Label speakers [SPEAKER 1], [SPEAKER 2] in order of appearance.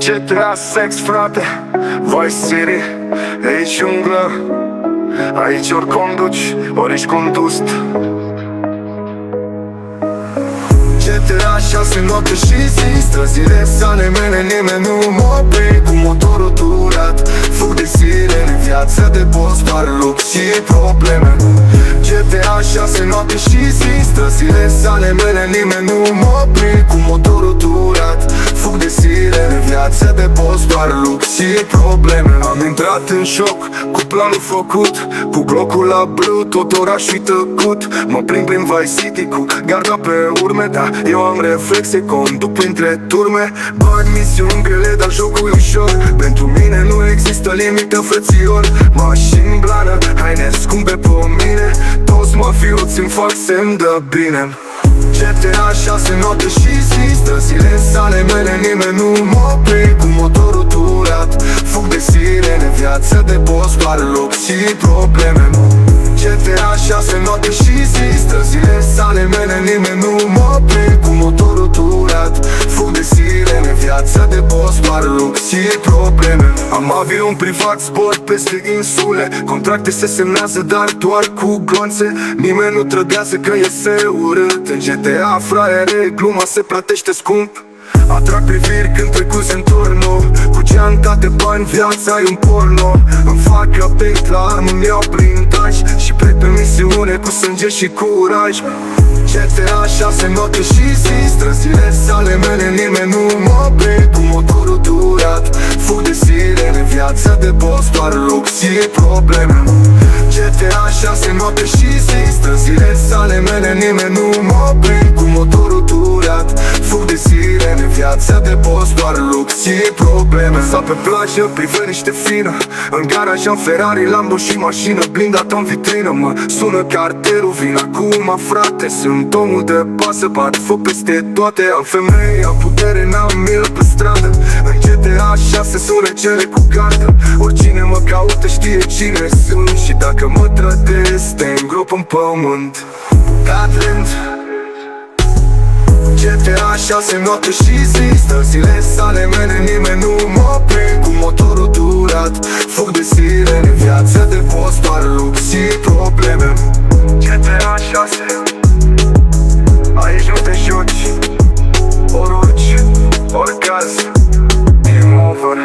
[SPEAKER 1] GTA sex, frate, Vice City, e junglă. Aici ori conduci, ori ești condus. GTA 6 noapte și zi, străzile sale mele nimeni nu mă opri. Cu motorul turat, fug de sirene, viața de boss, doar lux și probleme. GTA 6 noapte și zi, străzile sale mele nimeni nu mă opri. Cu motorul turat, fug de sirene, viața de boss, doar lux și probleme. Am intrat în șoc, cu planul făcut, cu glocul la blu, tot orașul tăcut. Mă plimb prin Vice City cu garda pe urme, da, eu am reflexe, conduc printre turme. Bag misiuni grele, dar jocul e ușor. Pentru mine nu există limită, frățior. Mașini blană, haine scumpe pe mine, toți mafiuți îmi fac semn de bine. GTA 6 noapte și zi, străzile sale mele nimeni nu mă opri. Cu motorul turat, fug de sirene, viața de boss, doar lux și probleme. GTA 6 noapte și zi, străzile sale mele nimeni nu mă opri. Cu motorul turat, fug de sirene, viața de boss, doar lux și probleme. Am avion privat, zbor peste insule, contracte se semnează, dar doar cu glonțe. Nimeni nu trădează că iese urât. În GTA, fraiere, gluma se plătește scump. Atrag priviri când trecut se întorno, cu geanta de bani, viața e un porno. Îmi fac update la armă, îmi iau blindaj și plec pe misiune cu sânge și curaj. GTA 6 noapte și zi, străzile sale mele nimeni nu mă opri. Cu motorul turat, fug de sirene, viața de boss, doar lux și probleme. GTA 6 noapte și zi, străzile sale mele nimeni nu mă opri. Cu motorul turat, fug de sirene, viața de boss, doar lux și probleme. Sau pe plajă, priveliște fină, în garaj am Ferrari, Lambo și mașină blindată în vitrină. Mă sună carterul, vin acum, frate, sunt omul de pasă, bat foc peste toate. Am femei, am putere, n-am milă pe stradă. În GTA 6 sună cele cu gardă. Oricine mă caută știe cine sunt, și dacă mă trădesc, te îngrop în pământ. Catland, GTA 6 noapte și zi, străzile sale mele nimeni nu mă opri. Cu motorul turat, fug de sirene, viața de boss, doar lux și probleme. GTA 6, aici nu te joci, ori urci, ori caz, game over.